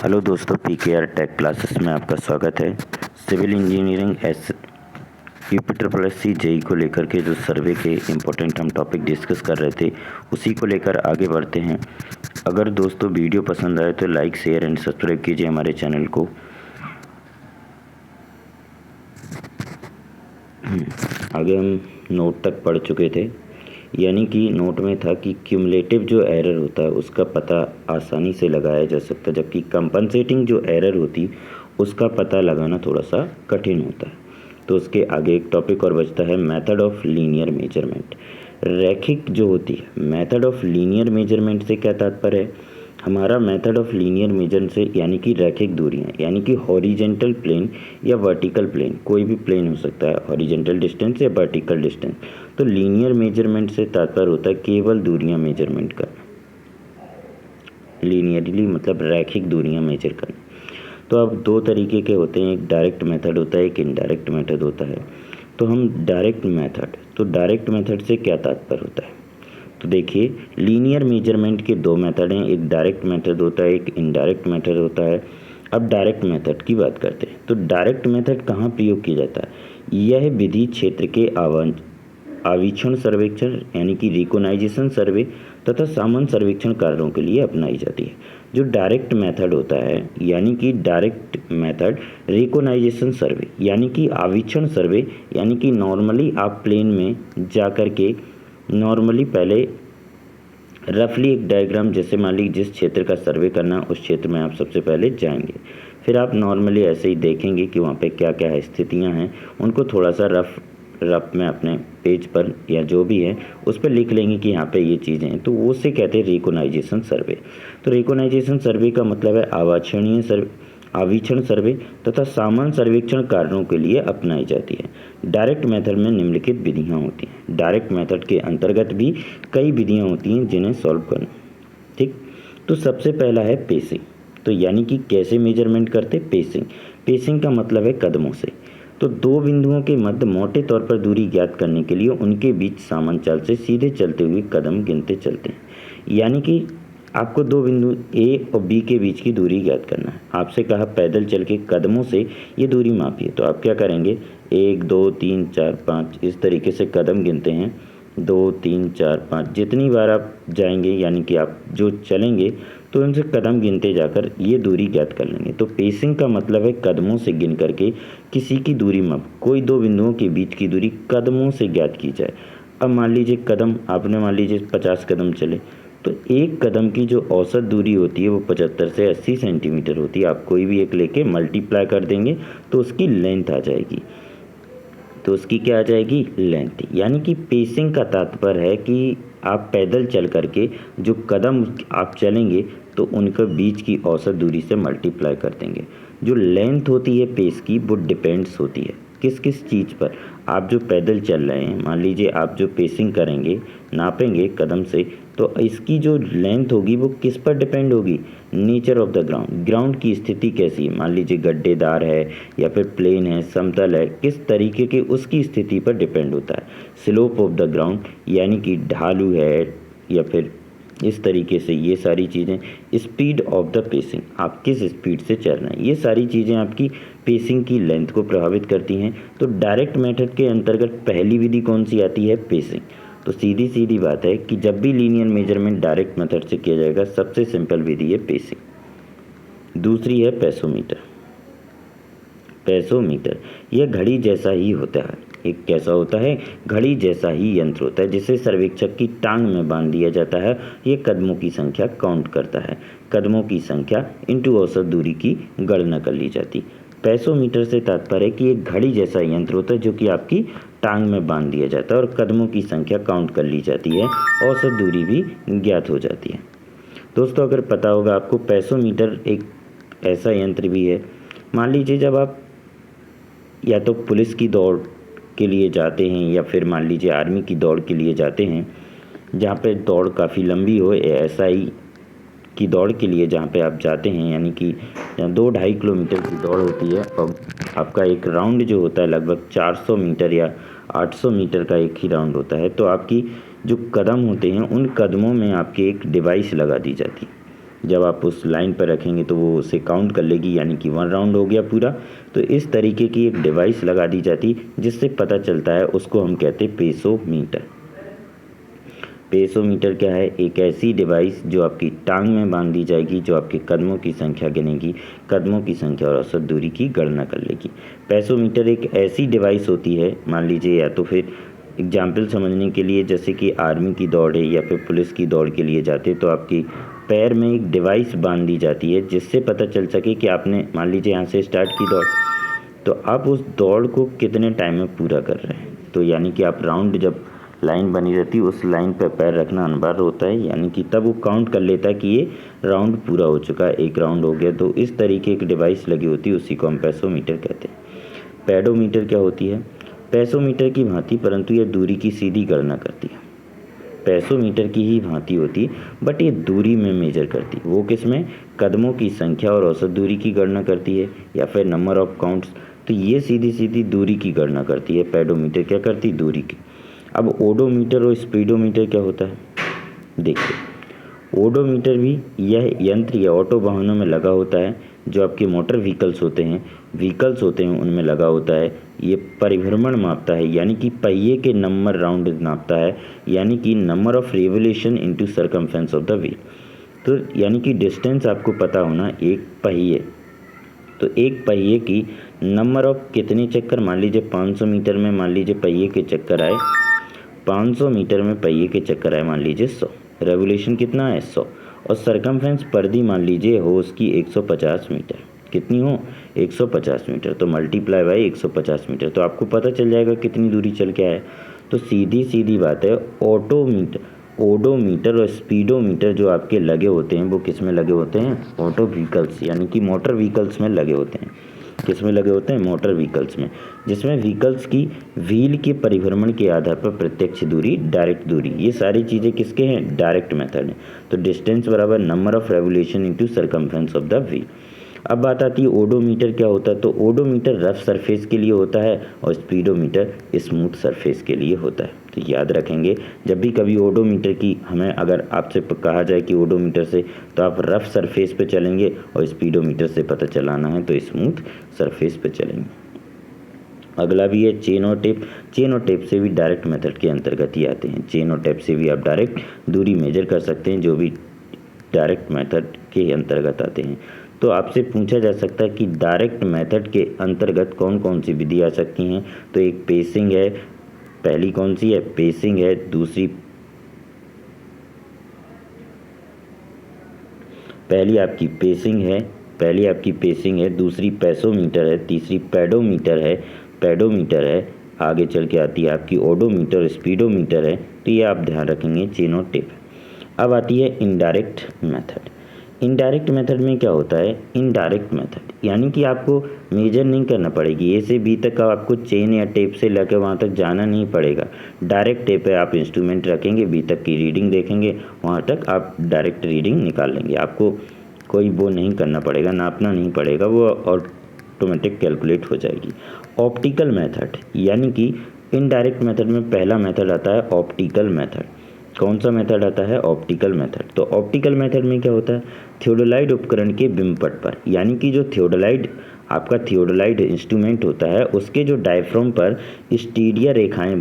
Hello दोस्तों, PKR take classes में आपका स्वागत है। Civil engineering S UP JE को लेकर के जो सर्वे के इम्पोर्टेंट हम टॉपिक डिस्कस कर रहे थे, उसी को लेकर आगे बढ़ते हैं। अगर दोस्तों वीडियो पसंद आए तो लाइक, शेयर एंड सब्सक्राइब कीजिए हमारे चैनल को। आगे हम नोट तक पढ़ चुके थे, यानी कि नोट में था कि क्यूमुलेटिव जो एरर होता है उसका पता आसानी से लगाया जा सकता है, जबकि कंपनसेटिंग जो एरर होती उसका पता लगाना थोड़ा सा कठिन होता है। तो उसके आगे एक टॉपिक और बचता है मेथड ऑफ लीनियर मेजरमेंट। रैखिक जो होती है, मेथड ऑफ लीनियर मेजरमेंट से क्या तात्पर्य है? हमारा मेथड ऑफ लीनियर मेजर से यानी कि रैखिक दूरियां, यानी कि हॉरिजेंटल प्लेन या वर्टिकल प्लेन, कोई भी प्लेन हो सकता है, हॉरिजेंटल डिस्टेंस या वर्टिकल डिस्टेंस। तो लीनियर मेजरमेंट से तात्पर्य होता है केवल दूरियां मेजरमेंट करना। लीनियरली मतलब रैखिक दूरियां मेजर करना। तो अब दो तरीके के होते हैं, एक डायरेक्ट मेथड होता है, एक इनडायरेक्ट मेथड होता है। तो हम डायरेक्ट मेथड से क्या तात्पर्य होता है? तो देखिए, लीनियर मेजरमेंट के दो मेथड हैं, एक डायरेक्ट मेथड होता है, एक इनडायरेक्ट मेथड होता है। अब डायरेक्ट मेथड की बात करते हैं। तो डायरेक्ट मेथड कहाँ प्रयोग किया जाता है? यह विधि क्षेत्र के आवीक्षण सर्वेक्षण यानी कि रिकोनाइजेशन सर्वे तथा सामान्य सर्वेक्षण कार्यों के लिए अपनाई जाती है। जो डायरेक्ट मेथड होता है, यानी कि डायरेक्ट मेथड रिकोनाइजेशन सर्वे यानी कि आवीक्षण सर्वे, यानी कि नॉर्मली आप प्लेन में जा कर के नॉर्मली पहले रफली एक डायग्राम, जैसे मान लीजिए जिस क्षेत्र का सर्वे करना उस क्षेत्र में आप सबसे पहले जाएंगे, फिर आप नॉर्मली ऐसे ही देखेंगे कि वहाँ पे क्या क्या स्थितियाँ हैं, उनको थोड़ा सा रफ में अपने पेज पर या जो भी है उस पर लिख लेंगे कि यहाँ पे ये चीज़ें हैं। तो वो से कहते हैं रिकोनाइजेशन सर्वे। तो रिकोनाइजेशन सर्वे का मतलब है आवीक्षण सर्वे तथा सामान्य सर्वेक्षण कार्यों के लिए अपनाई जाती है। डायरेक्ट मेथड में निम्नलिखित विधियां होती हैं। डायरेक्ट मेथड के अंतर्गत भी कई विधियां होती हैं जिन्हें सॉल्व करना, ठीक। तो सबसे पहला है पेसिंग। तो यानी कि कैसे मेजरमेंट करते? पेसिंग का मतलब है कदमों से। तो दो बिंदुओं के मध्य मोटे तौर पर दूरी ज्ञात करने के लिए उनके बीच सामान्य चाल से सीधे चलते हुए कदम गिनते चलते हैं। यानी कि आपको दो बिंदु ए और बी के बीच की दूरी ज्ञात करना है। आपसे कहा पैदल चल के कदमों से ये दूरी मापिए, तो आप क्या करेंगे? 1 2 3 4 5 इस तरीके से कदम गिनते हैं। 2 3 4 5 जितनी बार आप जाएंगे, यानी कि आप जो चलेंगे तो उनसे कदम गिनते जाकर ये दूरी ज्ञात कर लेंगे। तो पेसिंग का मतलब है कदमों से गिन करके किसी की दूरी माप, कोई दो बिंदुओं के बीच की दूरी कदमों से ज्ञात की जाए। अब मान लीजिए कदम आपने मान लीजिए 50 कदम चले, तो एक कदम की जो औसत दूरी होती है वो 75 से 80 सेंटीमीटर होती है। आप कोई भी एक लेके मल्टीप्लाई कर देंगे तो उसकी लेंथ आ जाएगी। तो उसकी क्या आ जाएगी? लेंथ। यानी कि पेसिंग का तात्पर्य है कि आप पैदल चल करके जो कदम आप चलेंगे तो उनके बीच की औसत दूरी से मल्टीप्लाई कर देंगे। जो लेंथ होती है पेस की, वो डिपेंड्स होती है किस किस चीज़ पर? आप जो पैदल चल रहे हैं, मान लीजिए आप जो पेसिंग करेंगे, नापेंगे कदम से, तो इसकी जो लेंथ होगी वो किस पर डिपेंड होगी? नेचर ऑफ द ग्राउंड की स्थिति कैसी है, मान लीजिए गड्ढेदार है या फिर प्लेन है, समतल है, किस तरीके के उसकी स्थिति पर डिपेंड होता है। स्लोप ऑफ द ग्राउंड यानी कि ढालू है या फिर इस तरीके से, ये सारी चीज़ें। स्पीड ऑफ द पेसिंग, आप किस स्पीड से चल रहे हैं, ये सारी चीज़ें आपकी पेसिंग की लेंथ को प्रभावित करती हैं। तो डायरेक्ट मेथड के अंतर्गत पहली विधि कौन सी आती है? पेसिंग। तो सीधी सीधी बात है कि जब भी लीनियर मेजरमेंट डायरेक्ट मेथड से किया जाएगा, सबसे सिंपल विधि है पेसिंग। दूसरी है पेसोमीटर। यह घड़ी जैसा ही होता है। एक कैसा होता है? घड़ी जैसा ही यंत्र होता है जिसे सर्वेक्षक की टांग में बांध दिया जाता है। ये कदमों की संख्या काउंट करता है। कदमों की संख्या इंटू औसत दूरी की गणना कर ली जाती। पेसोमीटर से तात्पर्य है कि एक घड़ी जैसा यंत्र होता है जो कि आपकी टांग में बांध दिया जाता है और कदमों की संख्या काउंट कर ली जाती है, औसत दूरी भी ज्ञात हो जाती है। दोस्तों अगर पता होगा आपको, पेसोमीटर एक ऐसा यंत्र भी है। मान लीजिए जब आप या तो पुलिस की दौड़ के लिए जाते हैं या फिर मान लीजिए आर्मी की दौड़ के लिए जाते हैं, जहाँ पे दौड़ काफ़ी लंबी हो, एसआई की दौड़ के लिए जहाँ पे आप जाते हैं, यानी कि 2-2.5 किलोमीटर की दौड़ होती है और आपका एक राउंड जो होता है लगभग 400 मीटर या 800 मीटर का एक ही राउंड होता है। तो आपकी जो कदम होते हैं उन कदमों में आपके एक डिवाइस लगा दी जाती है। जब आप उस लाइन पर रखेंगे तो वो उसे काउंट कर लेगी, यानी कि 1 राउंड हो गया पूरा। तो इस तरीके की एक डिवाइस लगा दी जाती जिससे पता चलता है, उसको हम कहते हैं पेसोमीटर। पेसोमीटर क्या है? एक ऐसी डिवाइस जो आपकी टांग में बांध दी जाएगी, जो आपके कदमों की संख्या गिनेगी, कदमों की संख्या और औसत दूरी की गणना कर लेगी। पेसोमीटर एक ऐसी डिवाइस होती है, मान लीजिए, या तो फिर एग्जाम्पल समझने के लिए, जैसे कि आर्मी की दौड़ है या फिर पुलिस की दौड़ के लिए जाते तो आपकी पैर में एक डिवाइस बांध दी जाती है जिससे पता चल सके कि आपने, मान लीजिए, यहाँ से स्टार्ट की दौड़, तो आप उस दौड़ को कितने टाइम में पूरा कर रहे हैं। तो यानी कि आप राउंड, जब लाइन बनी रहती है उस लाइन पर पैर रखना अनिवार्य होता है, यानी कि तब वो काउंट कर लेता है कि ये राउंड पूरा हो चुका है, 1 राउंड हो गया। तो इस तरीके की डिवाइस लगी होती है, उसी को हम पेसोमीटर कहते हैं। पेडोमीटर क्या होती है? पेसोमीटर की भांति, परंतु यह दूरी की सीधी गणना करती है। पेसोमीटर की ही भांति होती है, बट ये दूरी में मेजर करती है। वो किसमें? कदमों की संख्या और औसत दूरी की गणना करती है, या फिर नंबर ऑफ काउंट्स। तो ये सीधी सीधी दूरी की गणना करती है। पेडोमीटर क्या करती? दूरी की। अब ओडोमीटर और स्पीडोमीटर क्या होता है? देखिए, ओडोमीटर भी यह यंत्र या ऑटो वाहनों में लगा होता है, जो आपके मोटर व्हीकल्स होते हैं उनमें लगा होता है। ये परिभ्रमण मापता है, यानी कि पहिए के नंबर राउंड नापता है, यानी कि number of revolution into circumference of the wheel. तो यानी कि डिस्टेंस आपको पता होना, एक पहिए, तो एक पहिए की नंबर ऑफ कितने चक्कर, मान लीजिए 500 मीटर में, मान लीजिए पहिए के चक्कर आए 500 मीटर में पहिए के चक्कर आए मान लीजिए 100, रेवोल्यूशन कितना है? 100, और सरकमफेरेंस परिधि मान लीजिए हो उसकी 150 मीटर। कितनी हो? 150 मीटर। तो मल्टीप्लाई बाई 150 मीटर, तो आपको पता चल जाएगा कितनी दूरी चल के आया। तो सीधी सीधी बात है, ओडोमीटर और स्पीडोमीटर जो आपके लगे होते हैं वो किस में लगे होते हैं? ऑटो व्हीकल्स, यानी कि मोटर व्हीकल्स में लगे होते हैं। किस में लगे होते हैं? मोटर व्हीकल्स में, जिसमें व्हीकल्स की व्हील के परिभ्रमण के आधार पर प्रत्यक्ष दूरी, डायरेक्ट दूरी, ये सारी चीज़ें किसके हैं? डायरेक्ट मेथड है। तो डिस्टेंस बराबर number of revolution into circumference of the wheel. अब बात आती है ओडोमीटर क्या होता है? तो ओडोमीटर रफ सरफेस के लिए होता है और स्पीडोमीटर स्मूथ सरफेस के लिए होता है। तो याद रखेंगे, जब भी कभी ओडोमीटर की हमें अगर आपसे कहा जाए कि ओडोमीटर से, तो आप रफ सरफेस पे चलेंगे, और स्पीडोमीटर से पता चलाना है तो स्मूथ सरफेस पे चलेंगे। अगला भी है चेन और टेप। चेन और टेप से भी डायरेक्ट मेथड के अंतर्गत ही आते हैं। चेन और टेप से भी आप डायरेक्ट दूरी मेजर कर सकते हैं, जो भी डायरेक्ट मेथड के अंतर्गत आते हैं। तो आपसे पूछा जा सकता है कि डायरेक्ट मेथड के अंतर्गत कौन कौन सी विधि आ सकती हैं? तो एक पेसिंग है, पहली कौन सी है? पेसिंग है। दूसरी, पहली आपकी पेसिंग है, दूसरी पेसोमीटर है, तीसरी पेडोमीटर है, आगे चल के आती है आपकी ओडोमीटर, स्पीडोमीटर है। तो ये आप ध्यान रखेंगे, चेन और टेप। अब आती है इनडायरेक्ट मेथड। इनडायरेक्ट मेथड में क्या होता है? इनडायरेक्ट मेथड यानी कि आपको मेजर नहीं करना पड़ेगी, ए से बी तक का आपको चेन या टेप से लेकर वहाँ तक जाना नहीं पड़ेगा। डायरेक्ट टेप है, आप इंस्ट्रूमेंट रखेंगे, बी तक की रीडिंग देखेंगे, वहाँ तक आप डायरेक्ट रीडिंग निकाल लेंगे। आपको कोई वो नहीं करना पड़ेगा, नापना नहीं पड़ेगा, वो ऑटोमेटिक कैलकुलेट हो जाएगी। ऑप्टिकल मेथड यानी कि इनडायरेक्ट मेथड में पहला मेथड आता है ऑप्टिकल मेथड। कौन सा मेथड आता है? Optical method. तो ऑप्टिकल मेथड में क्या होता है? थियोडोलाइट उपकरण के बिंबपट पर, यानी कि जो आपका थियोडोलाइट इंस्ट्रूमेंट होता है, उसके जो डायफ्राम पर स्टीडिया रेखाएं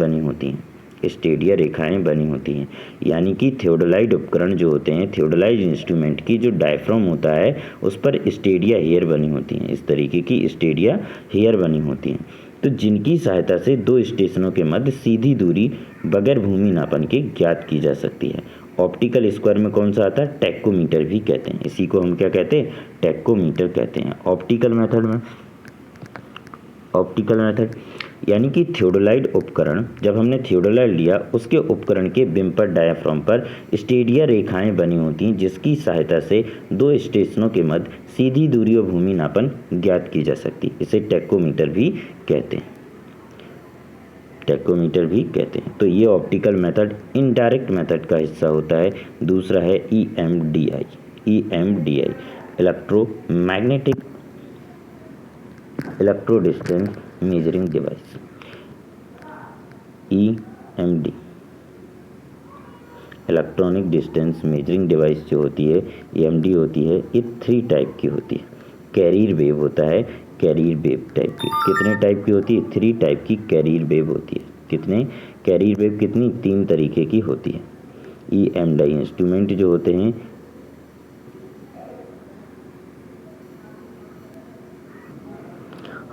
बनी होती हैं, यानी कि थियोडोलाइट उपकरण जो होते हैं, थियोडोलाइट इंस्ट्रूमेंट की जो डायफ्राम होता है उस पर स्टीडिया हेयर बनी होती हैं। इस तरीके की स्टीडिया हेयर बनी होती हैं, तो जिनकी सहायता से दो स्टेशनों के मध्य सीधी दूरी बगैर भूमि नापन के ज्ञात की जा सकती है। ऑप्टिकल स्क्वायर में कौन सा आता है? टेक्कोमीटर भी कहते हैं। इसी को हम क्या कहते हैं? टेक्कोमीटर कहते हैं। ऑप्टिकल मेथड यानी कि थियोडोलाइट उपकरण, जब हमने थियोडोलाइट लिया, उसके उपकरण के बिंबपट डायाफ्राम पर स्टीडिया रेखाएं बनी होती हैं, जिसकी सहायता से दो स्टेशनों के मध्य सीधी दूरी और भूमि नापन ज्ञात की जा सकती है। इसे टेक्कोमीटर भी कहते हैं। तो ये ऑप्टिकल मेथड इनडायरेक्ट मेथड का हिस्सा होता है। दूसरा है EMDI, electro distance measuring device. EMD electronic distance measuring device जो होती है, EMD होती है, ये 3 टाइप की होती है। कैरियर वेव होता है, कैरियर वेव टाइप की कितने टाइप की होती है? 3 टाइप की कैरियर वेव होती है। कितने कैरियर वेव कितनी? 3 तरीके की होती है। EMD इंस्ट्रूमेंट जो होते हैं,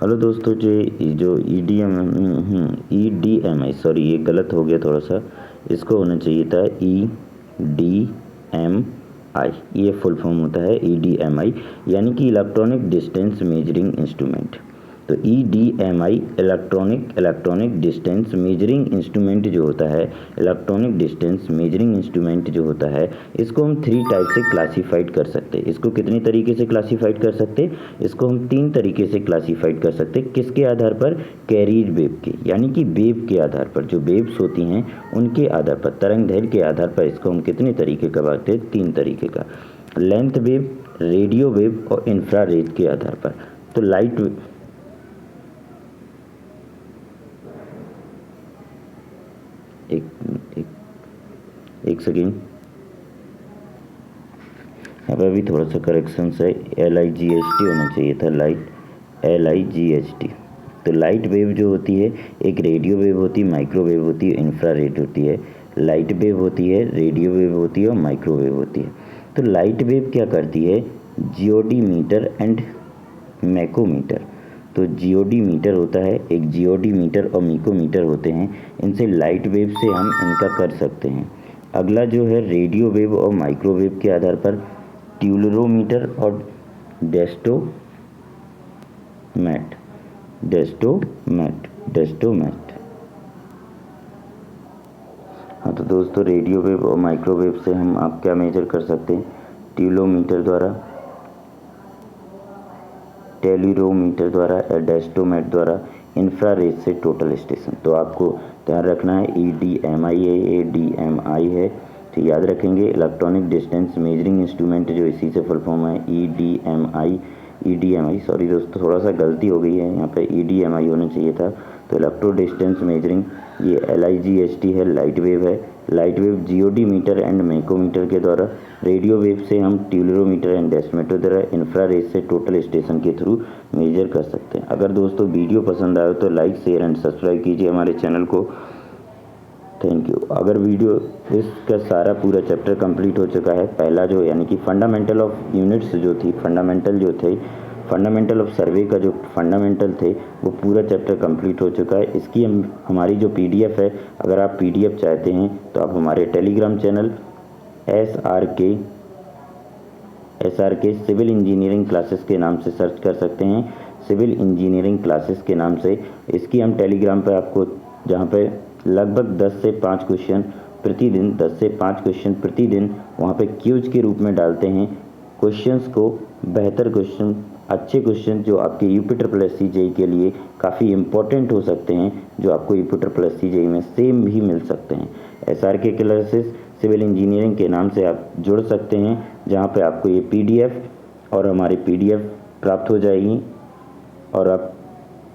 हेलो दोस्तों, जो EDMI, सॉरी ये गलत हो गया थोड़ा सा, इसको होना चाहिए था EDMI। ये फुल फॉर्म होता है EDMI, यानी कि इलेक्ट्रॉनिक डिस्टेंस मेजरिंग इंस्ट्रूमेंट। तो EDMI electronic distance measuring instrument जो होता है, इलेक्ट्रॉनिक डिस्टेंस मेजरिंग इंस्ट्रूमेंट जो होता है, इसको हम 3 टाइप से क्लासीफाइड कर सकते हैं। इसको कितनी तरीके से क्लासीफाइड कर सकते हैं? इसको हम 3 तरीके से क्लासीफाइड कर सकते हैं। किसके आधार पर? कैरियर वेव के, यानी कि वेव के आधार पर, जो वेव्स होती हैं उनके आधार पर, तरंग दैर्घ्य के आधार पर इसको हम कितने तरीके का बांटते हैं? 3 तरीके का। लेंथ वेव, रेडियो वेव और इंफ्रारेड के आधार पर। तो लाइट एक सेकेंड, यहाँ पर भी थोड़ा सा करेक्शन है, LIGHT होना चाहिए था, लाइट LIGHT। तो लाइट वेव जो होती है, एक रेडियो वेव होती है, माइक्रोवेव होती है, इंफ्रारेड होती है। लाइट वेव होती है, रेडियो वेव होती है और माइक्रोवेव होती है। तो लाइट वेव क्या करती है? GOD meter and mekometer. तो GOD मीटर होता है, एक GOD मीटर और मिकोमीटर होते हैं। इनसे लाइट वेव से हम इनका कर सकते हैं। अगला जो है रेडियो वेव और माइक्रोवेव के आधार पर ट्यूलरोमीटर और डेस्टोमेट। हाँ तो दोस्तों, रेडियो वेव और माइक्रोवेव से हम आप क्या मेजर कर सकते हैं? ट्यूलोमीटर द्वारा, टेलीरोमीटर द्वारा या डेस्टोमेट द्वारा, इंफ्रारेड से टोटल स्टेशन। तो आपको ध्यान रखना है EDMI है, ADMI है, तो याद रखेंगे। इलेक्ट्रॉनिक डिस्टेंस मेजरिंग इंस्ट्रूमेंट जो इसी से फुल फॉर्म है EDMI, सॉरी दोस्तों थोड़ा सा गलती हो गई है, यहाँ पे EDMI होना चाहिए था। तो इलेक्ट्रो डिस्टेंस मेजरिंग ये LIGHT है, लाइट वेव है। Light wave GOD meter and mekometer के द्वारा, रेडियो वेव से हम ट्यूलरोमीटर एंड डेस्टोमेटर द्वारा, इंफ्रारेड से टोटल स्टेशन के थ्रू मेजर कर सकते हैं। अगर दोस्तों वीडियो पसंद आए तो लाइक, शेयर एंड सब्सक्राइब कीजिए हमारे चैनल को। Thank you. अगर वीडियो इसका सारा पूरा चैप्टर कंप्लीट हो चुका है, पहला जो यानी कि फंडामेंटल ऑफ यूनिट्स जो थी, फंडामेंटल ऑफ सर्वे का जो फंडामेंटल थे, वो पूरा चैप्टर कंप्लीट हो चुका है। इसकी हमारी जो PDF है, अगर आप PDF चाहते हैं तो आप हमारे Telegram channel SRK civil engineering classes के नाम से सर्च कर सकते हैं। सिविल इंजीनियरिंग क्लासेस के नाम से इसकी हम टेलीग्राम पर आपको, जहाँ पे लगभग 10 से 5 क्वेश्चन प्रतिदिन वहाँ पे क्यूज के रूप में डालते हैं। क्वेश्चंस को, बेहतर क्वेश्चन, अच्छे क्वेश्चन जो आपके UP JEE के लिए काफ़ी इम्पोर्टेंट हो सकते हैं, जो आपको UP JEE में सेम भी मिल सकते हैं। SRK क्लासेस सिविल इंजीनियरिंग के नाम से आप जुड़ सकते हैं, जहाँ पे आपको ये PDF और हमारी PDF प्राप्त हो जाएगी, और आप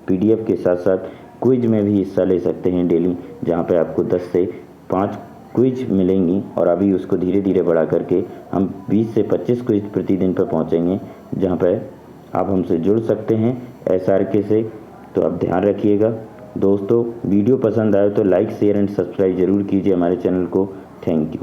PDF के साथ साथ क्विज में भी हिस्सा ले सकते हैं डेली, जहाँ पे आपको 10 से 5 क्विज मिलेंगी, और अभी उसको धीरे धीरे बढ़ा करके हम 20 से 25 क्विज प्रतिदिन पर पहुँचेंगे, जहाँ पे आप हमसे जुड़ सकते हैं SRK से। तो आप ध्यान रखिएगा दोस्तों, वीडियो पसंद आए तो लाइक, शेयर एंड सब्सक्राइब जरूर कीजिए हमारे चैनल को। Thank you.